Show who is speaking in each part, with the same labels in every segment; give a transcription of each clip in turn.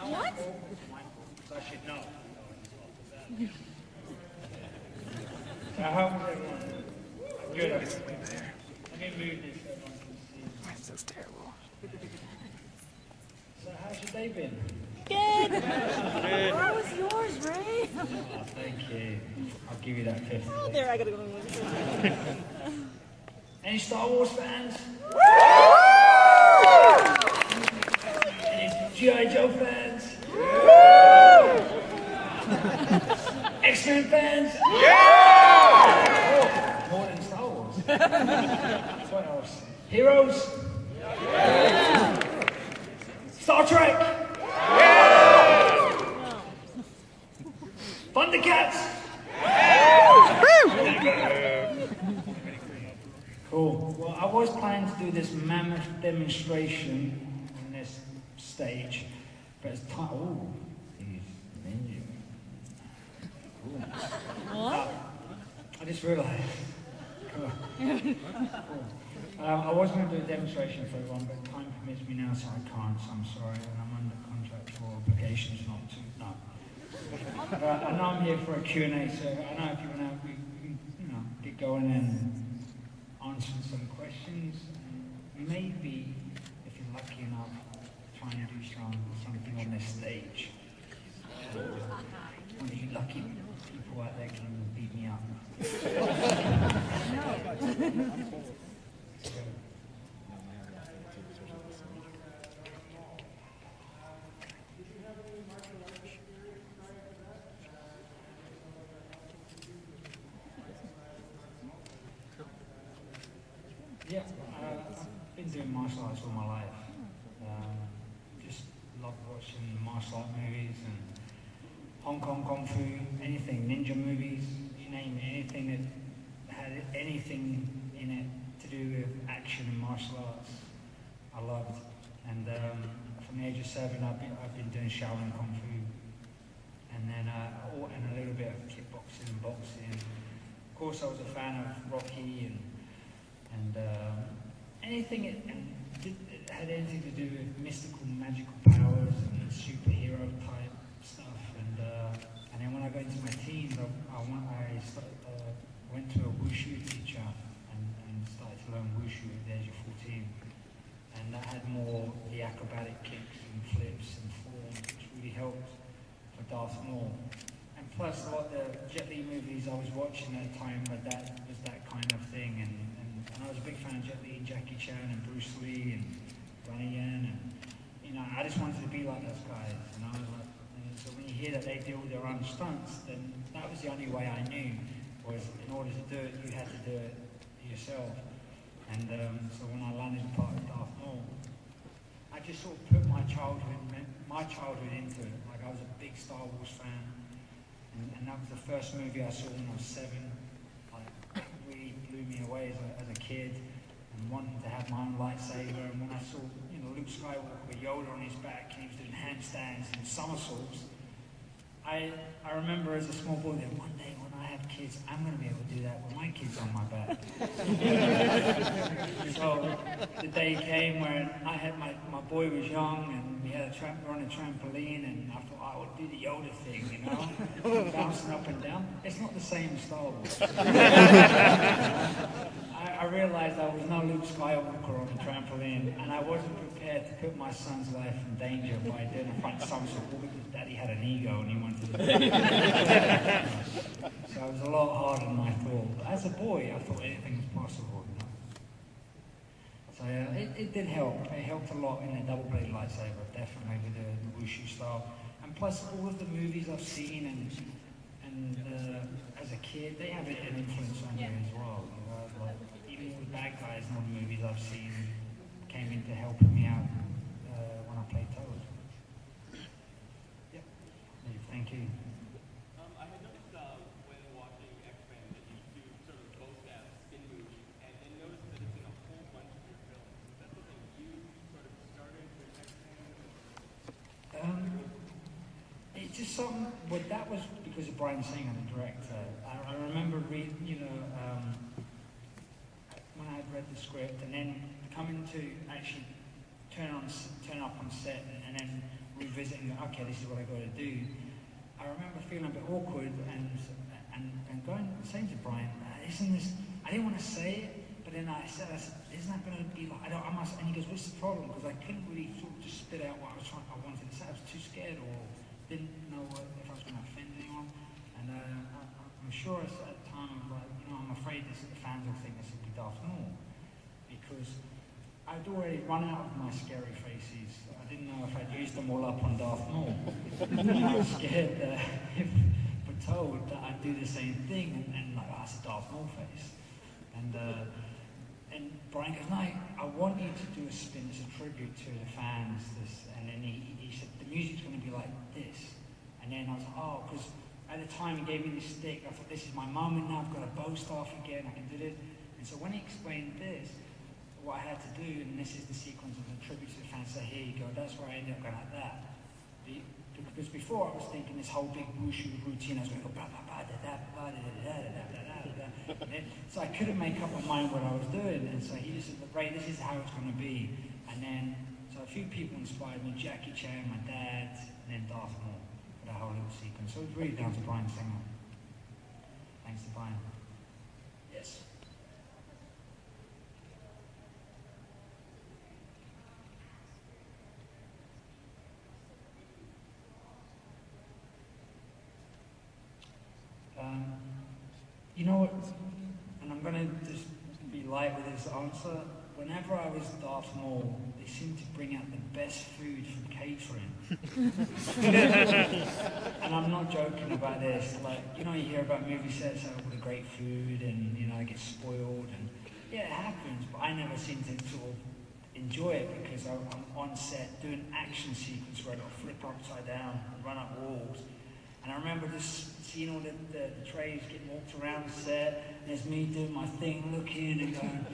Speaker 1: What?
Speaker 2: I should know. So how was everyone? Good. Let me move this so everyone can see.
Speaker 3: That's so terrible.
Speaker 2: So how's your day been?
Speaker 1: Good. How was yours, Ray?
Speaker 2: Oh, thank you. I'll give you that 50.
Speaker 1: Oh, there, I gotta go.
Speaker 2: Any Star Wars fans? Any G.I. Joe fans? X-Men fans? Oh, more than Star Wars. What else? Heroes? Star Trek? Thundercats? Cool. Well, I was planning to do this mammoth demonstration on this stage, but it's time. Oh, he's ninja.
Speaker 1: What?
Speaker 2: I just realised. Cool. I was going to do a demonstration for everyone, but time permits me now, so I can't. So I'm sorry, and I'm under contractual obligations not to. No. I know I'm here for a Q&A, so I know if you want to, we can, get going and answer some questions. And maybe, if you're lucky enough, try and do something on this stage. One of you lucky people out there can beat me up. Yeah, I've been doing martial arts all my life. Just love watching martial art movies and Hong Kong Kung Fu, anything, ninja movies, you name it, anything that had anything in it to do with action and martial arts, I loved. And from the age of 7, I've been doing Shaolin Kung Fu, and then and a little bit of kickboxing and boxing. Of course, I was a fan of Rocky and anything it had anything to do with mystical, magical powers and superhero type stuff. And then when I got into my teens, I went to a wushu teacher and started to learn wushu at the age of 14. And that had more the acrobatic kicks and flips and forms, which really helped for Darth Maul. And plus, a lot of the Jet Li movies I was watching at the time, but that was that kind of thing. And I was a big fan of Jet Li and Jackie Chan and Bruce Lee and Donnie Yen, and I just wanted to be like those guys. And I was like, so when you hear that they do their own stunts, then that was the only way I knew. Was in order to do it, you had to do it yourself. And so when I landed part of Darth Maul, I just sort of put my childhood into it. Like, I was a big Star Wars fan, and that was the first movie I saw when I was 7. Really blew me away as a kid, and wanting to have my own lightsaber. And when I saw, Luke Skywalker with Yoda on his back, and he was doing handstands and somersaults, I remember as a small boy that one day when I have kids, I'm going to be able to do that with my kids on my back. So the day came when I had my boy was young, and we had we're on a trampoline, and I thought I would do the Yoda thing, bouncing up and down. It's not the same as Star Wars. I realized I was no Luke Skywalker on the trampoline, and I wasn't prepared to put my son's life in danger by doing a front somersault because Daddy had an ego and he wanted to do it. So it was a lot harder than I thought. But as a boy, I thought anything was possible. So it did help. It helped a lot in the double-bladed lightsaber, definitely with the wushu style. And plus, all of the movies I've seen and as a kid, they have an influence on you as well. Like, even the bad guys in all the movies I've seen came into helping me out when I played Toad. Yep. Thank you.
Speaker 4: I had noticed when watching X-Men that you do sort of both that spin move, and noticed that it's in a whole bunch of your films. Is that something you sort of started with X-Men?
Speaker 2: It's just something. Well, that was because of Brian Singer, the director. I remember reading, when I had read the script, and then coming to actually turn up on set and then reveal revisit and go, okay, this is what I got to do. I remember feeling a bit awkward and saying to Brian, isn't this, I didn't want to say it, but then I said, isn't that going to be like, and he goes, what's the problem? Because I couldn't really sort of just spit out what I wanted to say. I was too scared or didn't know if I was going to offend anyone. And I'm sure at the time I was like, I'm afraid the fans will think this will be Darth Maul. Because I'd already run out of my scary faces. I didn't know if I'd used them all up on Darth Maul. And I was scared that if we're told that I'd do the same thing and like, oh, it's a Darth Maul face. And Brian goes, no, I want you to do a spin as a tribute to the fans. And then he said, the music's going to be like this. And then I was like, oh, because at the time he gave me this stick. I thought, this is my moment now. I've got a bow staff again. I can do this. And so when he explained this, what I had to do, and this is the sequence of the tribute to the fans, so here you go, that's where I ended up going like that. Because before I was thinking this whole big wushu routine, I was going to go blah, blah, blah, da, da, blah, da, da, da, da, da, da, da, da. So I couldn't make up my mind what I was doing, and so he just said, Ray, this is how it's going to be. And then, so a few people inspired me, Jackie Chan, my dad, and then Darth Maul, for that whole little sequence. So it was really down to Brian Singer. Thanks to Brian. Yes. You know what, and I'm going to just be light with this answer. Whenever I was Darth Maul, they seemed to bring out the best food from catering. And I'm not joking about this. Like, you hear about movie sets that have all the great food and, I get spoiled. And yeah, it happens, but I never seem to sort of enjoy it because I'm on set doing action sequence where I've got to flip upside down, run up walls. And I remember just seeing all the trays getting walked around the set, and there's me doing my thing, looking and going,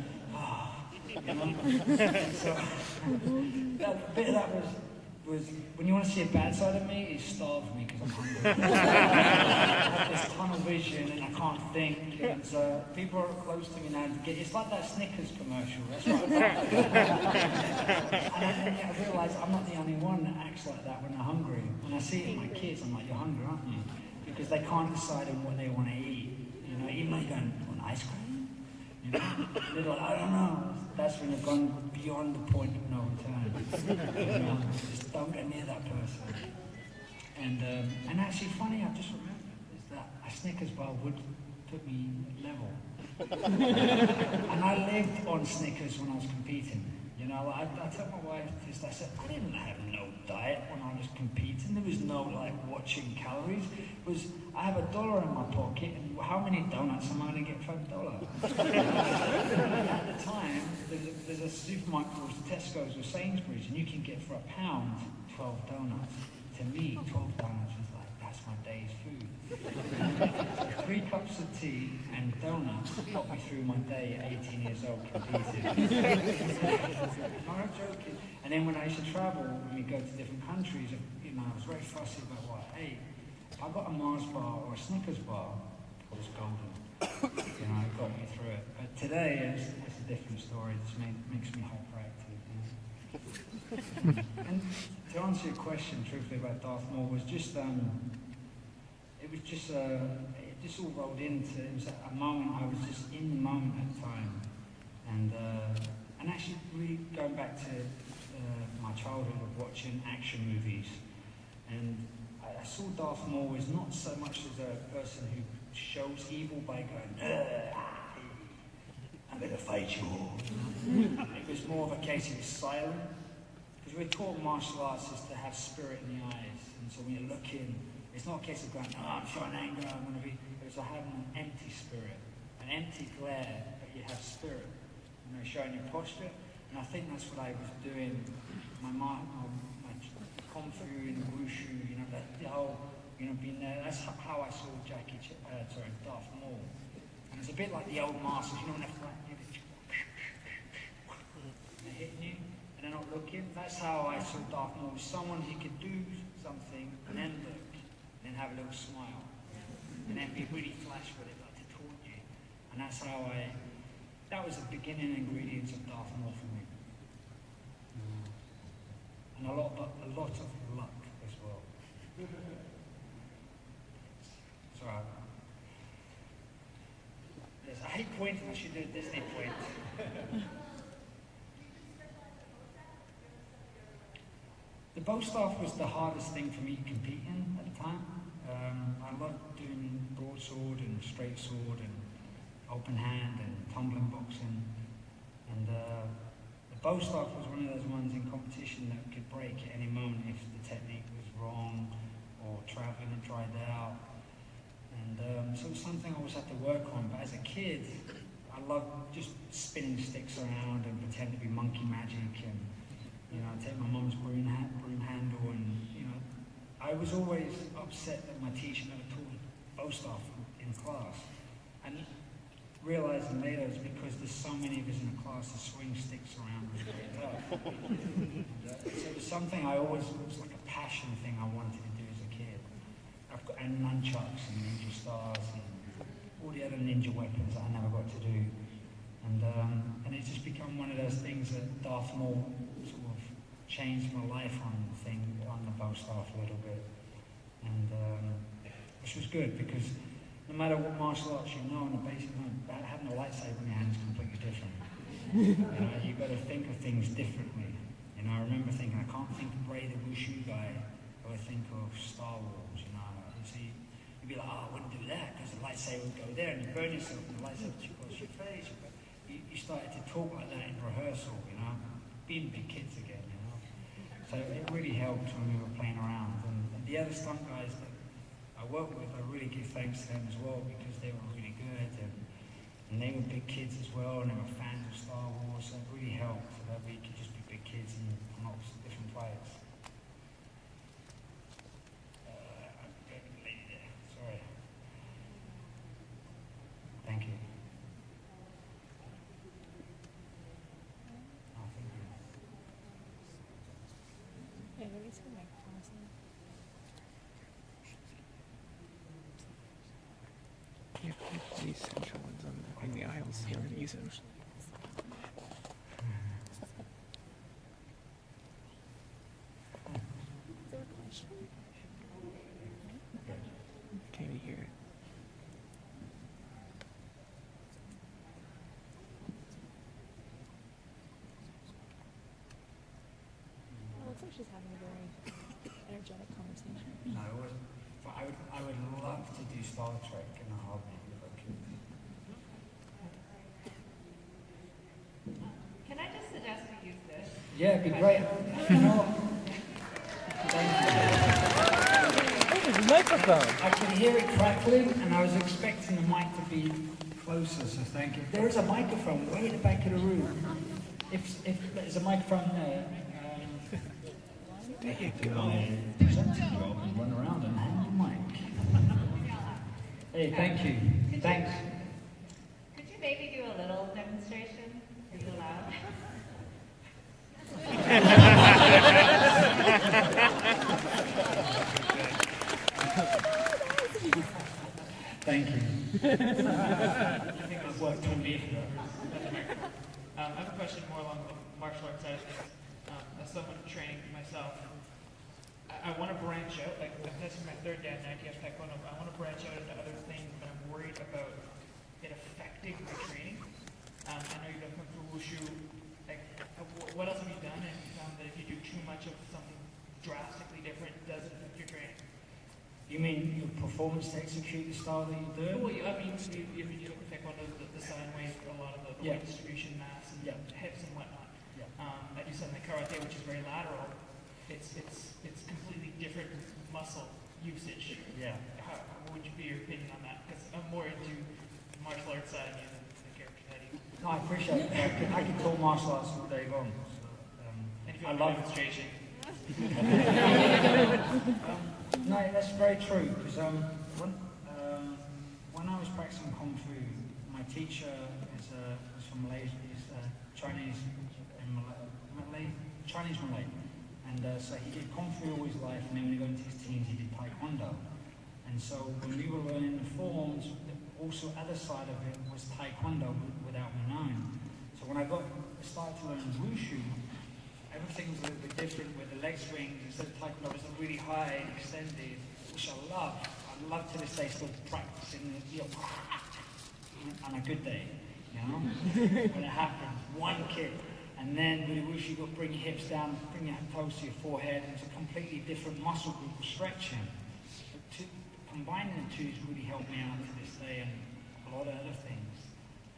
Speaker 2: So that bit of that was when you want to see a bad side of me, it starves me because I'm hungry. I have this tunnel vision and I can't think. And so people are close to me now. It's like that Snickers commercial. That's what and I realise I'm not the only one that acts like that when they're hungry. When I see it in my kids, I'm like, you're hungry, aren't you? Because they can't decide on what they want to eat. Even though you're going, want ice cream? They're like, I don't know. That's when you've gone beyond the point of no return. Just don't get near that person. And actually, funny, I've just remembered, is that a Snickers bar would put me level. And I lived on Snickers when I was competing. I told my wife this, I said, I didn't have no diet when I was competing. There was no, watching calories. It was, I have $1 in my pocket, and how many donuts am I going to get for $1? At the time, there's a supermarket called Tesco's or Sainsbury's, and you can get for £1, 12 donuts. To me, 12 donuts was like, that's my day's food. 3 cups of tea and donuts got me through my day at 18 years old competing. I'm not joking. And then when I used to travel, when we go to different countries, I was very fussy about what I ate. If I got a Mars bar or a Snickers bar, it was golden. It got me through it. But today, it's a different story. It just makes me hyperactive. And to answer your question, truthfully, about Darth Maul, was just, it just all rolled into, it was a moment, I was just in the moment at the time. And actually really going back to my childhood of watching action movies. And I saw Darth Maul as not so much as a person who shows evil by going, I'm going to fight you all. It was more of a case of silent. Because we're taught martial arts is to have spirit in the eyes. And so when you're looking, it's not a case of going, I'm showing anger, I'm going to be. It was having an empty spirit, an empty glare, but you have spirit. Showing your posture. And I think that's what I was doing. My kung fu and wushu, the whole, being there. That's how I saw Darth Maul. And it's a bit like the old masters, when they're hitting you, and they're not looking. That's how I saw Darth Maul. Someone who could do something and then look, and then have a little smile, and then be really flash with it, like to taunt you. And that's how that was the beginning ingredients of Darth Maul for me. And a lot of luck So, yes, I hate pointing, I should do a Disney point. The bow staff was the hardest thing for me to compete in at the time. I loved doing broadsword and straight sword and open hand and tumbling boxing. And the bow staff was one of those ones in competition that could break at any moment if the technique was wrong or traveling had dried out. And so it was something I always had to work on. But as a kid, I loved just spinning sticks around and pretend to be monkey magic and, you know, take my mum's broom handle and, you know, I was always upset that my teacher never taught bow staff in class. And realizing later it's because there's so many of us in the class that swing sticks around was great love. So it was something it was like a passion thing I wanted to do as a kid. And nunchucks and ninja stars and all the other ninja weapons that I never got to do. And it's just become one of those things that Darth Maul sort of changed my life on the bow staff a little bit. And which was good because no matter what martial arts you know, in the basic having a lightsaber in your hand is completely different. You know, you've got to think of things differently. You know, I remember thinking, I can't think of Bray the Wushu guy, or I think of Star Wars, you know. And so you'd be like, oh, I wouldn't do that because the lightsaber would go there and you burn yourself and the lightsaber too close to your face. But you started to talk like that in rehearsal, you know, being big kids again, you know. So it really helped when we were playing around. And the other stunt guys that I work with, I really give thanks to them as well because they were really good and they were big kids as well and they were fans of Star Wars, so it really helped so that we could just be big kids and not different players. I'm getting the lady there, sorry. Thank you. Oh, thank you.
Speaker 1: Yeah, there is a microphone.
Speaker 3: Yeah, these central ones in the aisles. You're going to use them. Can't even hear it.
Speaker 1: It looks like she's having a very energetic conversation.
Speaker 2: No, it wasn't. But I would love to do Star Trek in a heartbeat if I could.
Speaker 5: Can I just suggest we use this?
Speaker 2: Yeah, it'd be great. You know what?
Speaker 3: There's a microphone.
Speaker 2: I can hear it crackling, and I was expecting the mic to be closer, so thank you. There is a microphone way at the back of the room. If there's a microphone there,
Speaker 3: There you go.
Speaker 2: presenting job and run around and hand the mic. Hey, thank you. Thanks.
Speaker 5: Could you maybe do a little demonstration? Is it allowed?
Speaker 2: Thank you. I think I've worked on me.
Speaker 6: I have a question more along the martial arts side of things. As someone training myself, I want to branch out. Like, this is my third dan, ITF Taekwondo. I want to branch out into other things, but I'm worried about it affecting my training. I know you've done Kung Fu Wushu. Like, what else have you done? And you found that if you do too much of something drastically different, does it affect your training?
Speaker 2: You mean your performance to execute the style that you do?
Speaker 6: Well, I mean, if you look at Taekwondo, the sign ways, a lot of the
Speaker 2: Yeah.
Speaker 6: weight distribution, mass, and hips and whatnot.
Speaker 2: Yeah.
Speaker 6: I do something like karate, which is very lateral. It's completely different muscle usage.
Speaker 2: Yeah.
Speaker 6: What would be your opinion on that? Because I'm more into the martial arts side of the character heading.
Speaker 2: No, I appreciate it. I could talk martial arts all day long. So,
Speaker 6: And if you
Speaker 2: I
Speaker 6: want
Speaker 2: love
Speaker 6: a demonstration.
Speaker 2: No, that's very true. Because when I was practicing Kung Fu, my teacher is from Malaysia. He's Chinese and Malay. And so he did Kung Fu all his life, and then when he got into his teens, he did Taekwondo. And so when we were learning the forms, also other side of it was Taekwondo without me knowing. So when I started to learn Wushu, everything was a little bit different with the leg swings. Instead of Taekwondo, it was a really high and extended, which I love. I love to this day still practicing, on a good day, when it happens, one kick. And then with the wushu, you've got to bring your hips down, bring your toes to your forehead, and it's a completely different muscle group of stretching. Combining the two has really helped me out to this day and a lot of other things.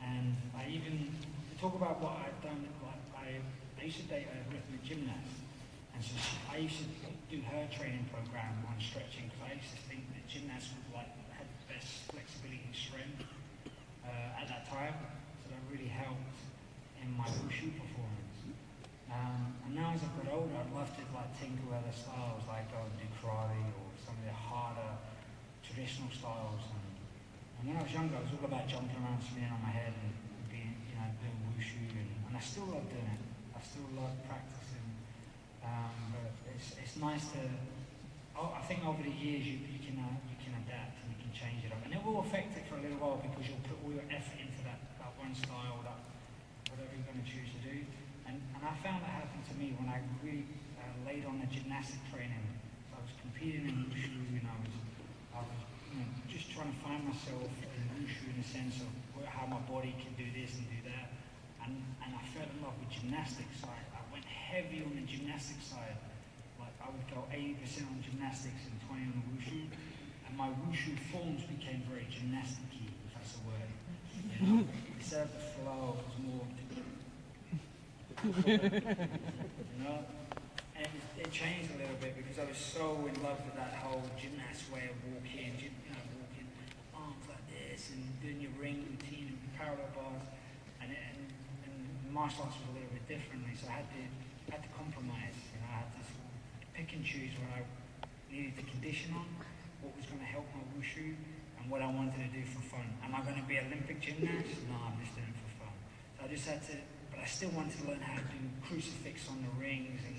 Speaker 2: And I even talk about what I've done. Like I used to date a rhythmic gymnast, and so I used to do her training program on stretching because I used to think that gymnasts would had the best flexibility and strength at that time. So that really helped in my wushu performance. And now as I've got older, I'd love to tinker with other styles, like go and do karate or some of the harder traditional styles. And when I was younger, I was all about jumping around, spinning on my head and being, doing wushu, and I still love doing it. I still love practicing. But it's nice to. I think over the years you can adapt and you can change it up, and it will affect it for a little while because you'll put all your effort into that one style, that whatever you're going to choose to do. And I found that happened to me when I really laid on the gymnastic training. So I was competing in wushu, I was just trying to find myself in wushu in the sense of how my body can do this and do that. And I fell in love with gymnastics. So I went heavy on the gymnastics side. Like I would go 80% on gymnastics and 20 on the wushu. And my wushu forms became very gymnastic-y, if that's a word. Instead of the flow, it was more, And it changed a little bit because I was so in love with that whole gymnast way of walking, walking arms like this and doing your ring routine and parallel bars. And martial arts was a little bit differently, so I had to compromise. I had to sort of pick and choose what I needed to condition on, what was going to help my wushu, and what I wanted to do for fun. Am I going to be an Olympic gymnast? No, I'm just doing it for fun. So I just had to, but I still wanted to learn how to do crucifix on the rings and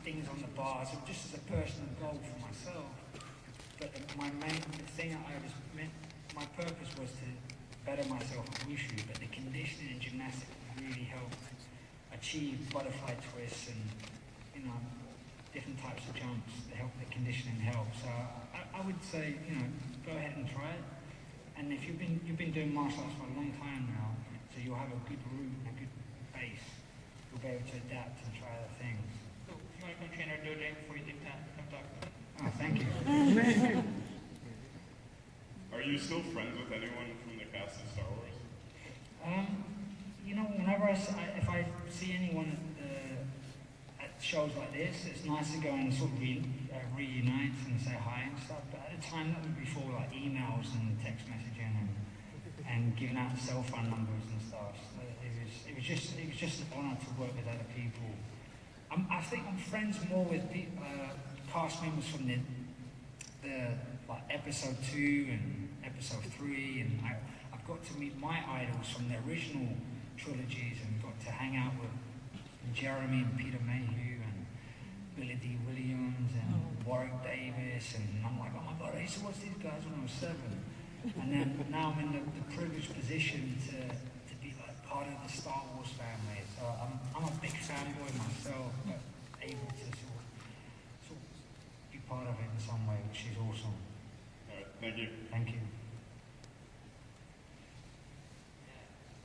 Speaker 2: things on the bars, just as a personal goal for myself. But my purpose was to better myself at wushu, but the conditioning and gymnastics really helped achieve butterfly twists and, different types of jumps to help the conditioning help. So I would say, go ahead and try it. And if you've been doing martial arts for a long time now, so you'll have a good root and a good base, you'll be able to adapt and try other things.
Speaker 6: Cool. If you want to come train our dojo before you leave town, come talk to me.
Speaker 2: Oh, thank you.
Speaker 7: Are you still friends with anyone from the cast of Star Wars?
Speaker 2: Whenever if I see anyone at shows like this, it's nice to go and sort of reunite and say hi and stuff. But at the time, that was before emails and text messaging and giving out cell phone numbers and stuff. So it was just an honor to work with other people. I think I'm friends more with cast members from the episode 2 and episode 3, and I've got to meet my idols from the original trilogies and got to hang out with Jeremy and Peter Mayhew and Billy D. Williams and Warwick Davis, and I'm like, oh my god, I used to watch these guys when I was 7. And then now I'm in the privileged position to be part of the Star Wars family. So I'm a big fanboy myself, but able to sort of be part of it in some way, which is awesome.
Speaker 7: All right, thank you.
Speaker 2: Thank you.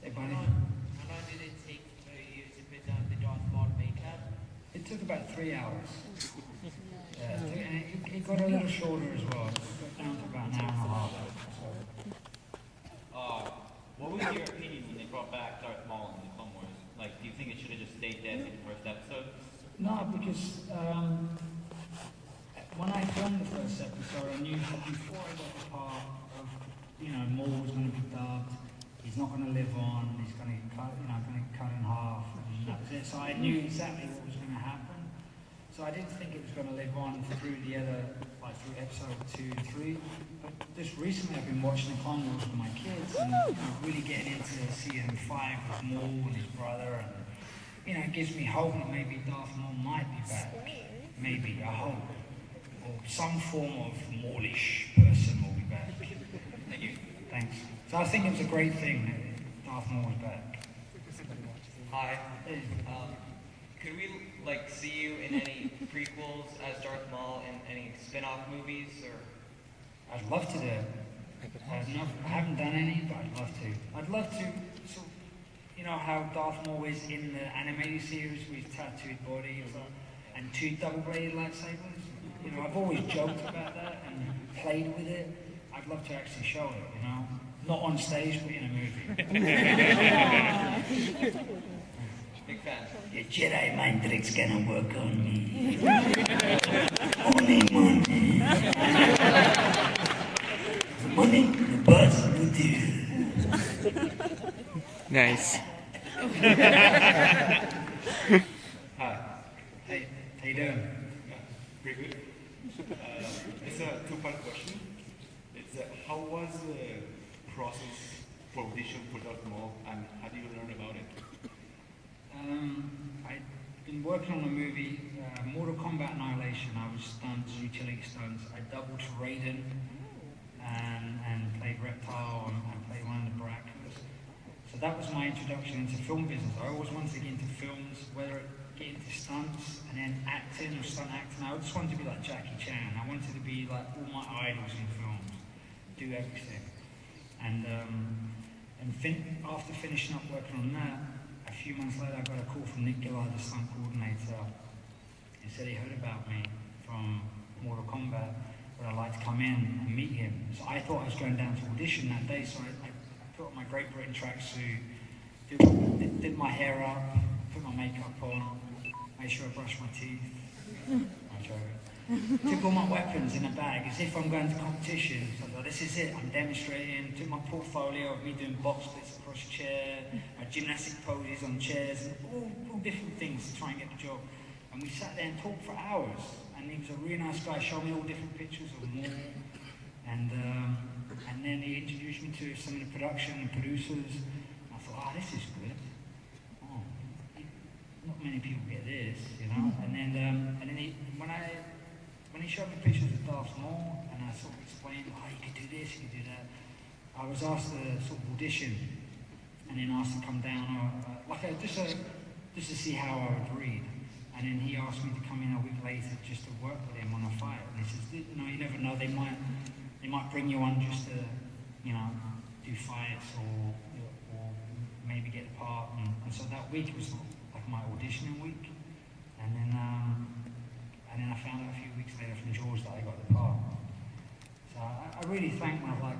Speaker 2: Hey, buddy.
Speaker 6: How long did it take for you to put on the Darth Maul makeup?
Speaker 2: It took about 3 hours. Yeah, and it got a little shorter as well. It got down to about an hour and a half.
Speaker 8: What was your opinion when they brought back Darth Maul in the Clone Wars? Do you think it should have just stayed dead in the first episode?
Speaker 2: No, because when I filmed the first episode, I knew that before I got the part of, Maul was going to be dubbed, he's not going to live on, he's going to get cut, going to get cut in half, and that was it. So I knew exactly what was going to happen. So I didn't think it was going to live on through the other, through episode 2 and 3. But just recently I've been watching the Clone Wars with my kids and really getting into season 5 with Maul and his brother, and it gives me hope that maybe Darth Maul might be back. Maybe, I hope. Or some form of Maulish person will be back.
Speaker 8: Thank you.
Speaker 2: Thanks. So I think it was a great thing that Darth Maul was back.
Speaker 8: Hi. Could we see you in any prequels as Darth Maul? any spin-off movies or?
Speaker 2: I'd love to do it. I haven't done any, but I'd love to. I'd love to, sort of, you know how Darth Maul is in the animated series with his tattooed body and 2 double-bladed lightsabers. You know, I've always joked about that and played with it. I'd love to actually show it, you know. Not on stage, but in a movie.
Speaker 8: Big fan.
Speaker 2: Your Jedi mind trick's gonna work on me. Only money. Money, the buzz will do.
Speaker 3: Nice.
Speaker 2: Hi. Hey, how you doing?
Speaker 7: Pretty good. It's a two-part question. It's how was the process for audition for Darth Maul, and how do you learn about it?
Speaker 2: I'd been working on a movie, Mortal Kombat Annihilation. I was stunts, utility stunts. I doubled for Raiden and played Reptile and played one of the Barracudas. So that was my introduction into film business. I always wanted to get into films, whether it get into stunts and then acting or stunt acting. I just wanted to be like Jackie Chan. I wanted to be like all my idols in films, do everything. And after finishing up working on that, a few months later I got a call from Nick Gillard, the stunt coordinator. He said he heard about me from Mortal Kombat, but I'd like to come in and meet him. So I thought I was going down to audition that day, so I put on my Great Britain tracksuit, did my hair up, put my makeup on, made sure I brushed my teeth. I'm joking. Took all my weapons in a bag as if I'm going to competition. So I thought, this is it, I'm demonstrating. Took my portfolio of me doing box splits across a chair, my gymnastic poses on chairs, and all different things to try and get the job. And we sat there and talked for hours. And he was a really nice guy, showed me all different pictures of Maul. And then he introduced me to some of the production and producers. I thought, oh, this is good. Oh, not many people get this, you know. And then when he showed me pictures of Darth Maul, and I sort of explained, oh, you could do this, you could do that. I was asked to sort of audition, and then asked to come down, just to see how I would read. And then he asked me to come in a week later just to work with him on a fight. And he says, you know, you never know, they might bring you on just to, you know, do fights or maybe get the part. And so that week was like my auditioning week. And then I found out a few weeks later from George that I got the part. So I really thank my, like,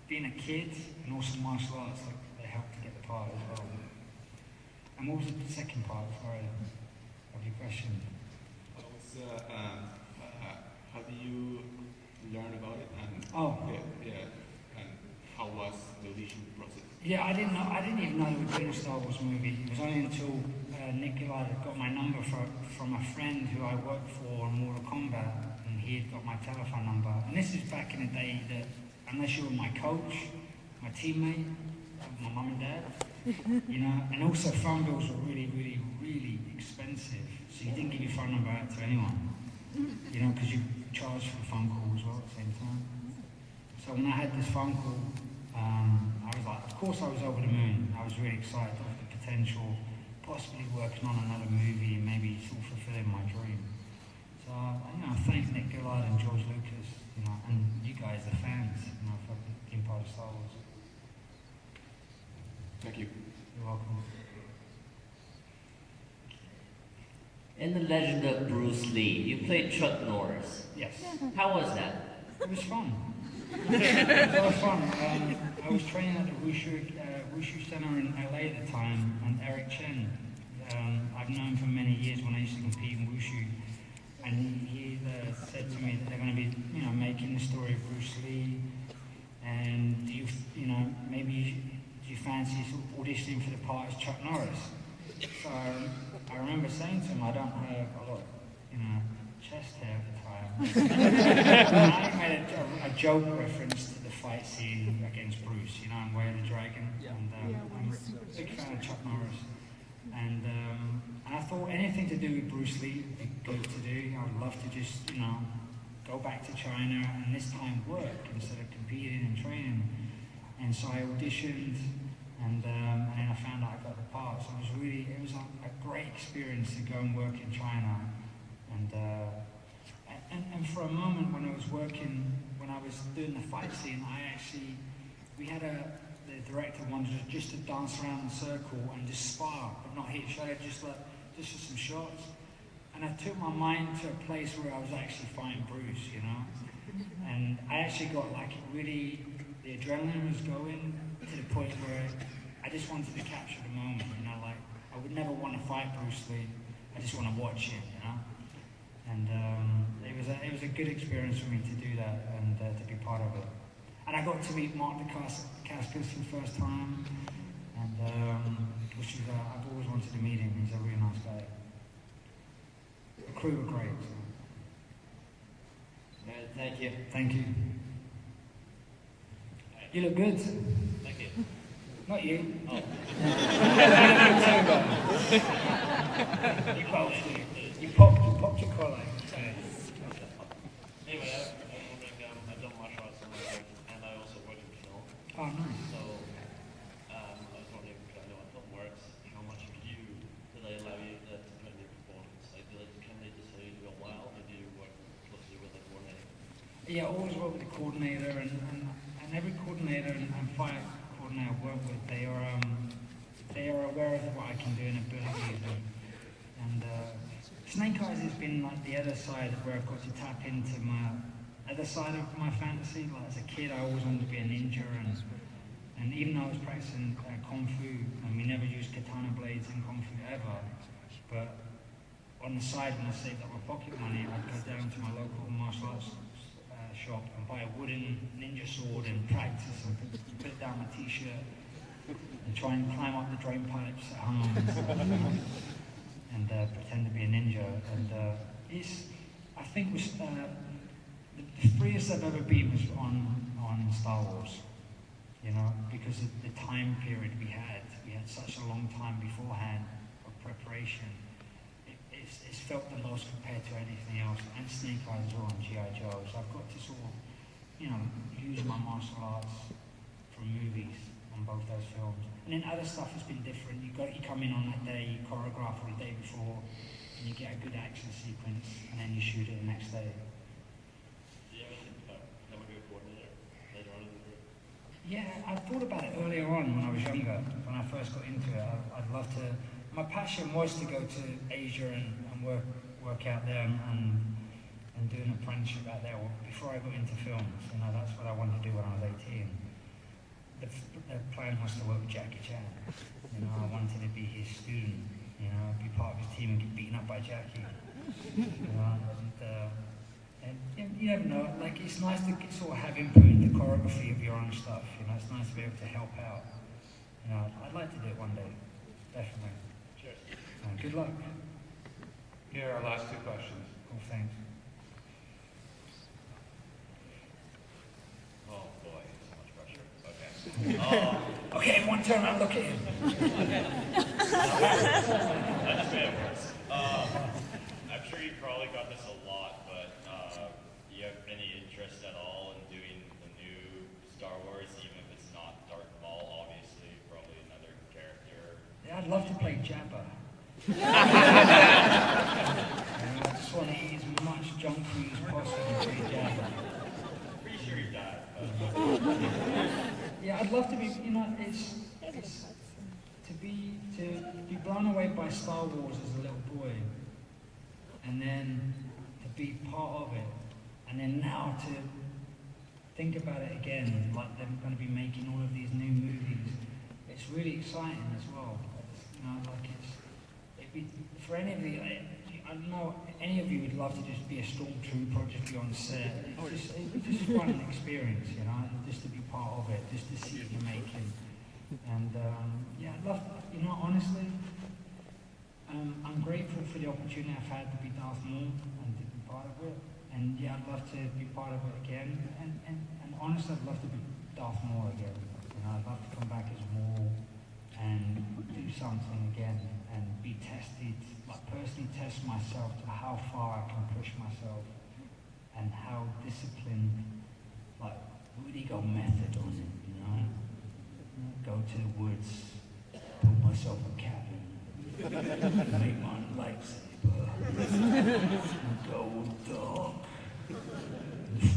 Speaker 2: being a kid and also martial arts, like, they helped to get the part as well. And what was the second part? Sorry. Your question.
Speaker 7: How do you learn about it, and and how was the audition process?
Speaker 2: Yeah, I didn't even know we were doing a Star Wars movie. It was only until Nick Gillard had got my number from a friend who I worked for on Mortal Kombat, and he had got my telephone number. And this is back in the day that, unless you were my coach, my teammate, my mum and dad, you know, and also phone bills were really, really, really expensive. So you didn't give your phone number out to anyone, you know, because you charged for the phone call as well at the same time. So when I had this phone call, I was like, of course I was over the moon. I was really excited of the potential, possibly working on another movie and maybe sort of fulfilling my dream. So, you know, thank Nick Gillard and George Lucas, you know, and you guys, the fans, you know, for being part of Star Wars.
Speaker 7: Thank you.
Speaker 2: You're welcome.
Speaker 9: In The Legend of Bruce Lee, you played Chuck Norris.
Speaker 2: Yes.
Speaker 9: How was that?
Speaker 2: It was fun. It was a lot of fun. I was training at the Wushu Center in LA at the time, and Eric Chen, I've known for many years when I used to compete in Wushu, and he said to me that they're going to be, you know, making the story of Bruce Lee, and do you fancy sort of auditioning for the part as Chuck Norris? So I remember saying to him, I don't have a lot, you know, chest hair at the time. And I made a joke reference to the fight scene against Bruce, you know, in Way of the Dragon. And I'm a big fan of Chuck Norris. And I thought anything to do with Bruce Lee would be good to do. I would love to just, you know, go back to China and this time work instead of competing and training. And so I auditioned, and then I found out I got the part. So it was a great experience to go and work in China, and for for a moment when I was working, when I was doing the fight scene, we had the director wanted us just to dance around in a circle and just spar, but not hit each other, just for some shots. And I took my mind to a place where I was actually fighting Bruce, you know? And I actually got like really, the adrenaline was going to the point where I just wanted to capture the moment, you know? Like, I would never want to fight Bruce Lee, I just want to watch him, you know? And it was a good experience for me to do that and to be part of it. And I got to meet Mark Dacascos for the first time, and which is, I've always wanted to meet him. He's a really nice guy. The crew were great. So.
Speaker 8: Thank you.
Speaker 2: Thank you. You look good.
Speaker 8: Thank you.
Speaker 2: Not you.
Speaker 8: Oh.
Speaker 2: You both do. You popped your collar.
Speaker 10: Anyway, I've done martial arts in my life, and I also work in film.
Speaker 2: Oh, nice.
Speaker 10: So, I was wondering, because I know how film works, how much of you do they allow you to put in your performance? Like, can they just say you do a while, or do you work closely with the coordinator?
Speaker 2: Yeah, I always work with the coordinator, and every coordinator and fight coordinator I work with, they are aware of what I can do and abilities, and Snake Eyes has been like the other side where I've got to tap into my other side of my fantasy. Like as a kid, I always wanted to be a ninja, and even though I was practicing Kung Fu, and we never used katana blades in Kung Fu ever, but on the side when I saved up my pocket money, I'd go down to my local martial arts shop and buy a wooden ninja sword and practice and put it down my t-shirt and try and climb up the drain pipes at home. And pretend to be a ninja, and I think the freest I've ever been was on Star Wars, you know, because of the time period we had such a long time beforehand of preparation. It's felt the most compared to anything else, and Snake Eyes as well, and G.I. Joe, so I've got to sort of, you know, use my martial arts from movies on both those films. And then other stuff has been different. You come in on that day, you choreograph the day before, and you get a good action sequence, and then you shoot it the next day.
Speaker 10: Do you ever think about becoming a coordinator later on in the group?
Speaker 2: Yeah, I thought about it earlier on when I was younger, when I first got into it. I'd love to. My passion was to go to Asia and work out there and do an apprenticeship out there before I got into films. You know, that's what I wanted to do when I was 18. The plan was to work with Jackie Chan. You know, I wanted to be his student, you know, be part of his team and get beaten up by Jackie. You know, and you never know, like it's nice to sort of have input in the choreography of your own stuff, you know, it's nice to be able to help out. You know, I'd like to do it one day, definitely.
Speaker 10: Cheers.
Speaker 2: Good luck.
Speaker 7: Here are our last two questions.
Speaker 2: Cool, thanks.
Speaker 10: Oh boy, so much pressure. Okay.
Speaker 2: Okay, everyone turn around, look at him.
Speaker 10: I just made it worse. I'm sure you probably got this a lot, but do you have any interest at all in doing the new Star Wars, even if it's not Darth Maul, obviously, probably another character?
Speaker 2: Yeah, I'd love to play Jabba. I just want to eat as much junk food as possible and play Jabba.
Speaker 10: Pretty sure he died.
Speaker 2: Yeah, I'd love to be, you know, it's to be blown away by Star Wars as a little boy, and then to be part of it, and then now to think about it again, like they're going to be making all of these new movies. It's really exciting as well. You know, like it'd be for any of the. I don't know any of you would love to just be a stormtrooper or just be on set. It's just fun an experience, you know, just to be part of it, just to see it you're making. And yeah, I'd love, you know, honestly, I'm grateful for the opportunity I've had to be Darth Maul and to be part of it. And yeah, I'd love to be part of it again. And honestly, I'd love to be Darth Maul again. You know, I'd love to come back as Maul and do something again and be tested, like personally test myself to how far I can push myself and how disciplined, like really go method on it, you know? Go to the woods, put myself a cabin, make my lightsaber, and go dark.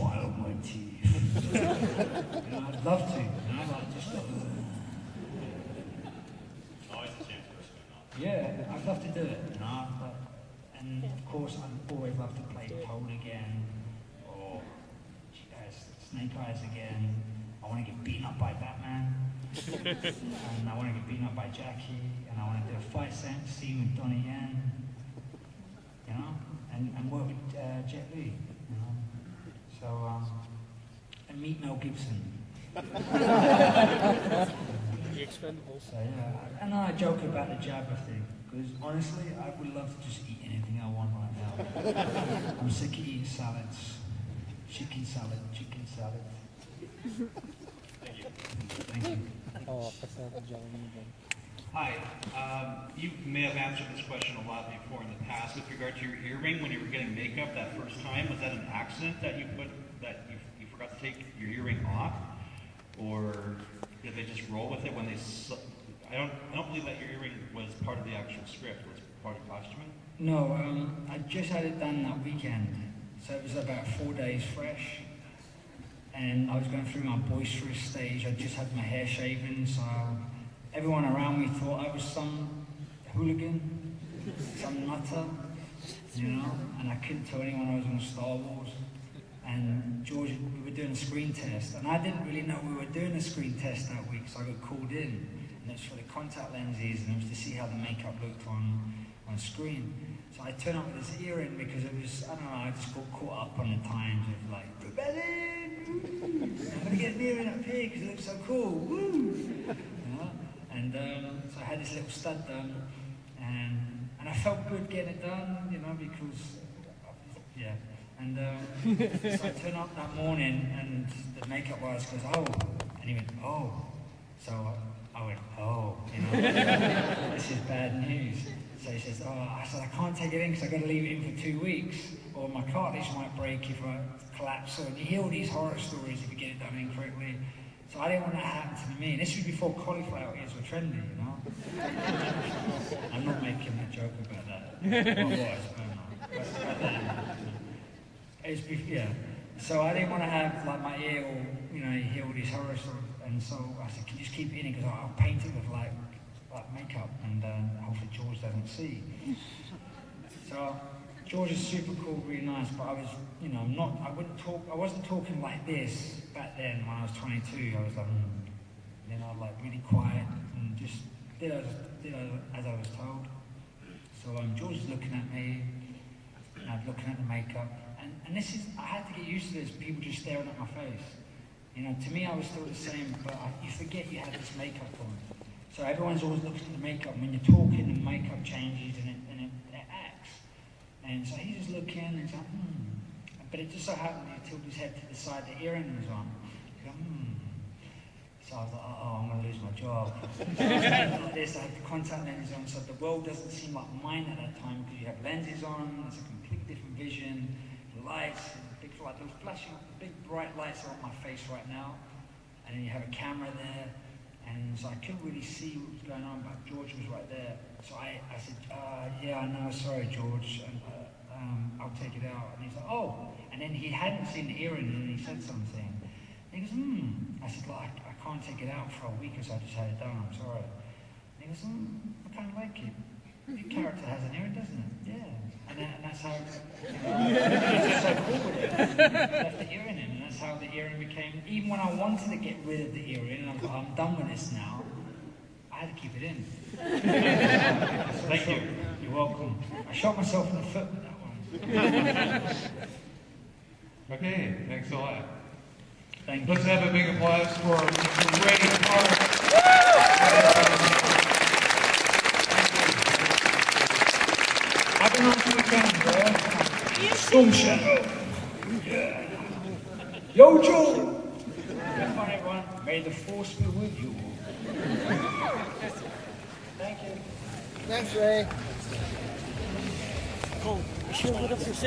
Speaker 2: file my teeth. You know, I'd love to. You know, like just.
Speaker 10: Always a chance for a spin off.
Speaker 2: Yeah, I'd love to do it. You know, but, and of course, I'd always love to play Toad again, or Snake Eyes again. I want to get beaten up by Batman, and I want to get beaten up by Jackie, and I want to do a fight scene with Donnie Yen, you know, and work with Jet Li, you know. So, and meet Mel Gibson.
Speaker 11: The Expendables.
Speaker 2: So yeah, and I joke about the Jabba thing, because honestly, I would love to just eat anything I want right now. I'm sick of eating salads. Chicken salad.
Speaker 10: Thank you.
Speaker 2: Thank you.
Speaker 11: Oh, that's not the gentleman again.
Speaker 7: Hi, you may have answered this question a lot before in the past with regard to your earring when you were getting makeup that first time. Was that an accident that you forgot to take your earring off, or did they just roll with it when they? I don't believe that your earring was part of the actual script. It was part of costuming.
Speaker 2: No, I just had it done that weekend, so it was about 4 days fresh. And I was going through my boisterous stage. I just had my hair shaven, so everyone around me thought I was some hooligan, some nutter, you know, and I couldn't tell anyone I was on Star Wars. And George, we were doing a screen test, and I didn't really know we were doing a screen test that week, so I got called in, and it was for the contact lenses, and it was to see how the makeup looked on screen. So I turned up with this earring because it was, I don't know, I just got caught up on the times of like, rebellion! I'm gonna get an earring up here because it looks so cool, woo! You know? And so I had this little stud done, and I felt good getting it done, you know, because, yeah. And so I turned up that morning, and the makeup artist goes, oh, and he went, oh. So I went, oh, you know, this is bad news. So he says, oh, I said, I can't take it in because I've got to leave it in for 2 weeks, or my cartilage might break if I collapse. So you hear all these horror stories if you get it done incorrectly. So I didn't want that to happen to me. And this was before cauliflower ears were trendy, you know. I'm not making a joke about that. Well, I was, I don't know. Yeah. So I didn't want to have like my ear or, you know, hear all these horror stories. And so I said, can you just keep it in? Because I'll paint it with like makeup, and hopefully George doesn't see. So George is super cool, really nice, but I was, you know, I wasn't talking like this back then when I was 22. I was like, you know, like really quiet and just did as I was told. So George is looking at me, and I'm looking at the makeup, and this is, I had to get used to this, people just staring at my face. You know, to me I was still the same, but you forget you had this makeup on. So everyone's always looking at the makeup. When you're talking, the makeup changes and it acts. And so he's just looking and he's like, But it just so happened he tilted his head to the side the earring was on. He's like, So I was like, oh, I'm going to lose my job. Like this, I had the contact lenses on, so the world doesn't seem like mine at that time because you have lenses on, it's a completely different vision, the lights, big light, those flashing, big bright lights are on my face right now. And then you have a camera there. And so I couldn't really see what was going on, but George was right there. So I said, yeah, I know, sorry, George, I'll take it out. And he's like, oh. And then he hadn't seen the earring, and he said something. And he goes, I said, well, I can't take it out for a week because I just had it done, I'm sorry. And he goes, I kind of like it. Your character has an earring, doesn't it? Yeah. And that's how, you know, it's so cool with it. Left the earring in, and that's how the earring became, even when I wanted to get rid of the earring, and I was like, I'm done with this now, I had to keep it in. Thank you. You're welcome. I shot myself in the foot with that one.
Speaker 12: Okay, thanks a lot.
Speaker 2: Thank you.
Speaker 12: Let's have a big applause for great art.
Speaker 2: Have a nice weekend, bro. Storm Shadow. Yeah. Yo, Joe. Have fun, everyone. May the force be with you. Thank you.
Speaker 11: Thanks, Ray. Cool. You sure what else you're saying?